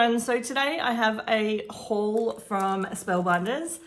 everyone, so today I have a haul from Spellbinders.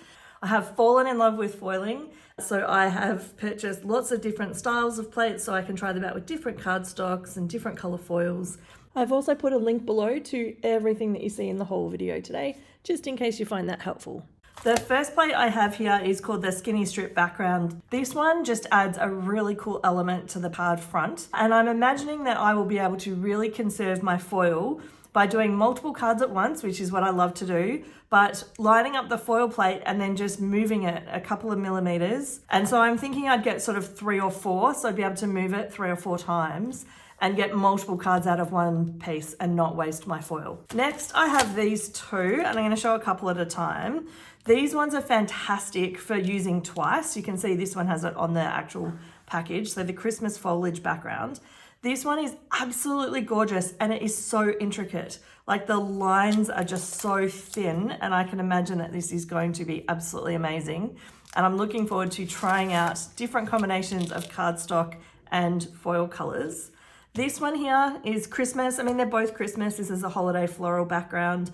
I have fallen in love with foiling, so I have purchased lots of different styles of plates so I can try them out with different cardstocks and different colour foils. I've also put a link below to everything that you see in the whole video today, just in case you find that helpful. The first plate I have here is called the Skinny Strip Background. This one just adds a really cool element to the card front, and I'm imagining that I will be able to really conserve my foil by doing multiple cards at once, which is what I love to do, but lining up the foil plate and then just moving it a couple of millimeters. And so I'm thinking I'd get sort of 3 or 4, so I'd be able to move it 3 or 4 times and get multiple cards out of one piece and not waste my foil. Next, I have these two, and I'm going to show a couple at a time. These ones are fantastic for using twice. You can see this one has it on the actual package, so the Christmas foliage background. This one is absolutely gorgeous and it is so intricate. Like the lines are just so thin, and I can imagine that this is going to be absolutely amazing. And I'm looking forward to trying out different combinations of cardstock and foil colors. This one here is Christmas. I mean, they're both Christmas. This is a holiday floral background.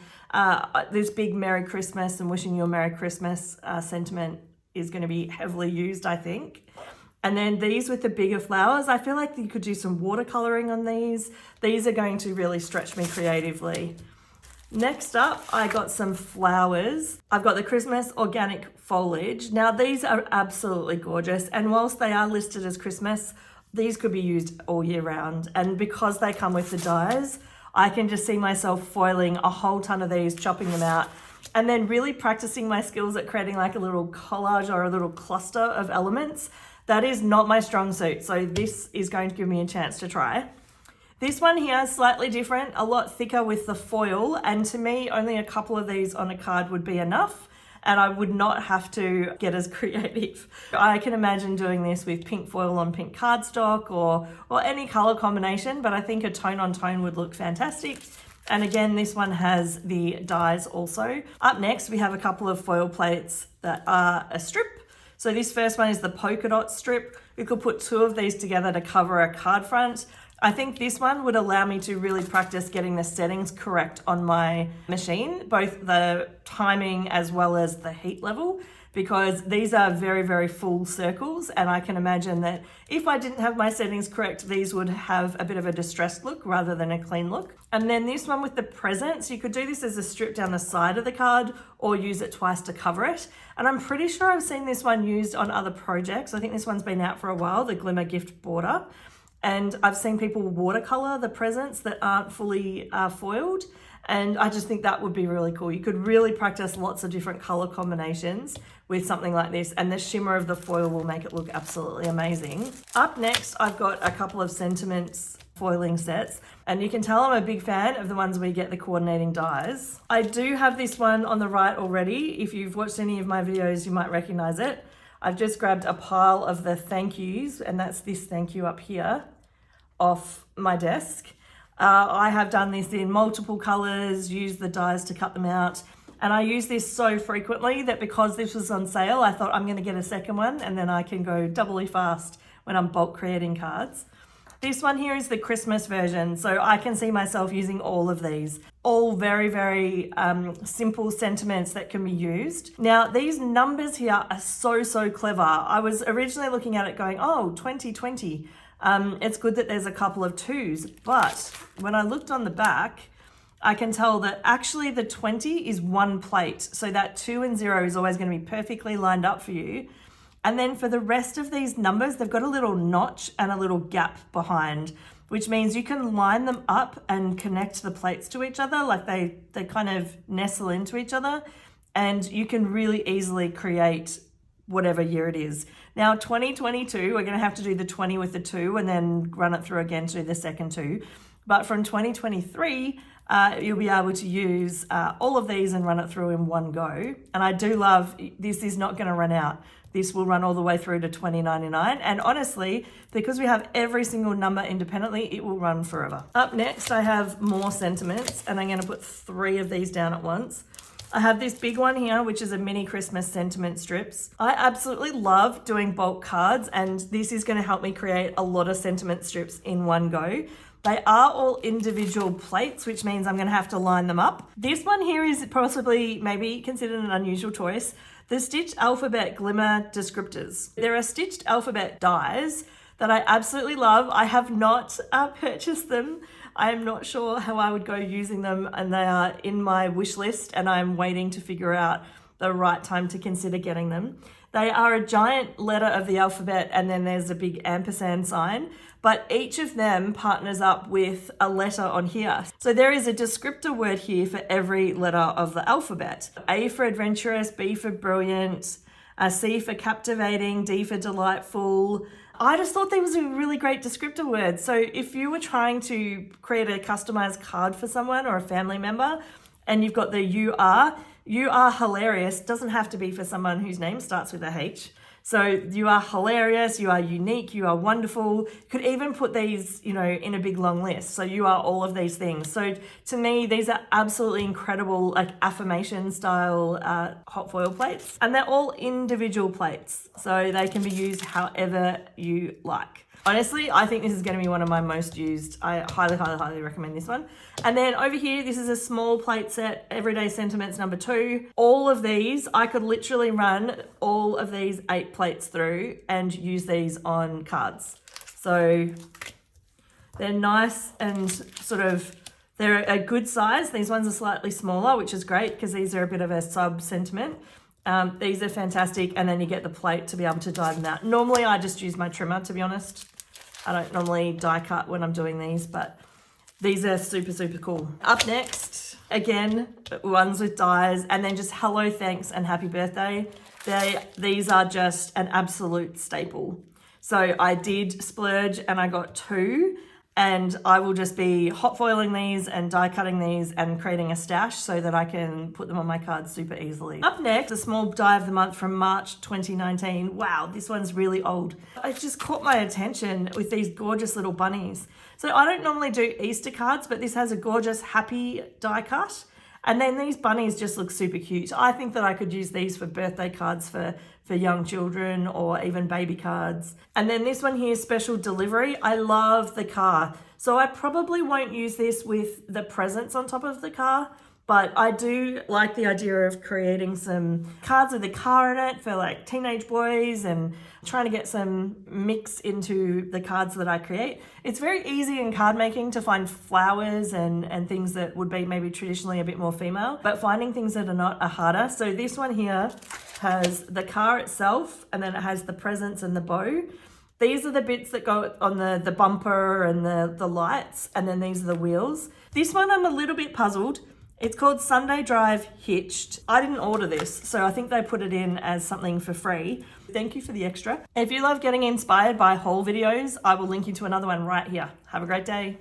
This big Merry Christmas and wishing you a Merry Christmas sentiment is going to be heavily used, I think. And then these with the bigger flowers, I feel like you could do some watercoloring on these. These are going to really stretch me creatively. Next up, I got some flowers. I've got the Christmas organic foliage. Now these are absolutely gorgeous, and whilst they are listed as Christmas, these could be used all year round. And because they come with the dies, I can just see myself foiling a whole ton of these, chopping them out, and then really practicing my skills at creating like a little collage or a little cluster of elements. That is not my strong suit, so this is going to give me a chance to try. This one here is slightly different, a lot thicker with the foil, and to me, only a couple of these on a card would be enough, and I would not have to get as creative. I can imagine doing this with pink foil on pink cardstock or any color combination, but I think a tone on tone would look fantastic. And again, this one has the dies also. Up next, we have a couple of foil plates that are a strip. So this first one is the polka dot strip. We could put 2 of these together to cover a card front. I think this one would allow me to really practice getting the settings correct on my machine, both the timing as well as the heat level, because these are very, very full circles, and I can imagine that if I didn't have my settings correct, these would have a bit of a distressed look rather than a clean look. And then this one with the presents, you could do this as a strip down the side of the card or use it twice to cover it. And I'm pretty sure I've seen this one used on other projects. I think this one's been out for a while, the Glimmer gift border. And I've seen people watercolor the presents that aren't fully foiled. And I just think that would be really cool. You could really practice lots of different color combinations with something like this, and the shimmer of the foil will make it look absolutely amazing. Up next, I've got a couple of sentiments foiling sets, and you can tell I'm a big fan of the ones where you get the coordinating dies. I do have this one on the right already. If you've watched any of my videos, you might recognize it. I've just grabbed a pile of the thank yous, and that's this thank you up here off my desk. I have done this in multiple colors, used the dies to cut them out, and I use this so frequently that because this was on sale, I thought I'm going to get a second one, and then I can go doubly fast when I'm bulk creating cards. This one here is the Christmas version, so I can see myself using all of these. All very, very simple sentiments that can be used. Now, these numbers here are so clever. I was originally looking at it going, oh, 2020. It's good that there's a couple of 2s, but when I looked on the back, I can tell that actually the 20 is one plate. So that 2 and 0 is always going to be perfectly lined up for you. And then for the rest of these numbers, they've got a little notch and a little gap behind, which means you can line them up and connect the plates to each other, like they kind of nestle into each other, and you can really easily create whatever year it is. Now, 2022, we're going to have to do the 20 with the 2 and then run it through again to do the second 2. But from 2023, you'll be able to use all of these and run it through in one go. And I do love, this is not going to run out. This will run all the way through to 2099. And honestly, because we have every single number independently, it will run forever. Up next, I have more sentiments, and I'm going to put 3 of these down at once. I have this big one here, which is a mini Christmas sentiment strips. I absolutely love doing bulk cards, and this is going to help me create a lot of sentiment strips in one go. They are all individual plates, which means I'm going to have to line them up. This one here is possibly maybe considered an unusual choice. The Stitched Alphabet Glimmer Descriptors. There are Stitched Alphabet dies that I absolutely love. I have not purchased them. I am not sure how I would go using them, and they are in my wish list, and I'm waiting to figure out the right time to consider getting them. They are a giant letter of the alphabet, and then there's a big ampersand sign, but each of them partners up with a letter on here. So there is a descriptor word here for every letter of the alphabet. A for adventurous, B for brilliant, C for captivating, D for delightful. I just thought they was a really great descriptor word. So if you were trying to create a customized card for someone or a family member, and you've got the you are hilarious, doesn't have to be for someone whose name starts with a H. So you are hilarious, you are unique, you are wonderful. Could even put these, in a big long list. So you are all of these things. So to me, these are absolutely incredible, like affirmation style hot foil plates. And they're all individual plates. So they can be used however you like. Honestly, I think this is going to be one of my most used. I highly, highly, highly recommend this one. And then over here, this is a small plate set, Everyday Sentiments number 2. All of these, I could literally run all of these 8 plates through and use these on cards. So they're nice and they're a good size. These ones are slightly smaller, which is great because these are a bit of a sub sentiment. These are fantastic, and then you get the plate to be able to die them out. Normally, I just use my trimmer, to be honest. I don't normally die cut when I'm doing these, but these are super, super cool. Up next, again, ones with dies, and then just hello, thanks, and happy birthday. These are just an absolute staple. So I did splurge and I got 2, and I will just be hot foiling these and die cutting these and creating a stash so that I can put them on my cards super easily. Up next, a small die of the month from March 2019. Wow, this one's really old. It just caught my attention with these gorgeous little bunnies. So I don't normally do Easter cards, but this has a gorgeous happy die cut. And then these bunnies just look super cute. I think that I could use these for birthday cards for young children or even baby cards. And then this one here, special delivery. I love the car. So I probably won't use this with the presents on top of the car, but I do like the idea of creating some cards with a car in it for like teenage boys and trying to get some mix into the cards that I create. It's very easy in card making to find flowers and things that would be maybe traditionally a bit more female, but finding things that are not are harder. So this one here has the car itself, and then it has the presents and the bow. These are the bits that go on the bumper and the lights, and then these are the wheels. This one I'm a little bit puzzled. It's called Sunday Drive Hitched. I didn't order this, so I think they put it in as something for free. Thank you for the extra. If you love getting inspired by haul videos, I will link you to another one right here. Have a great day.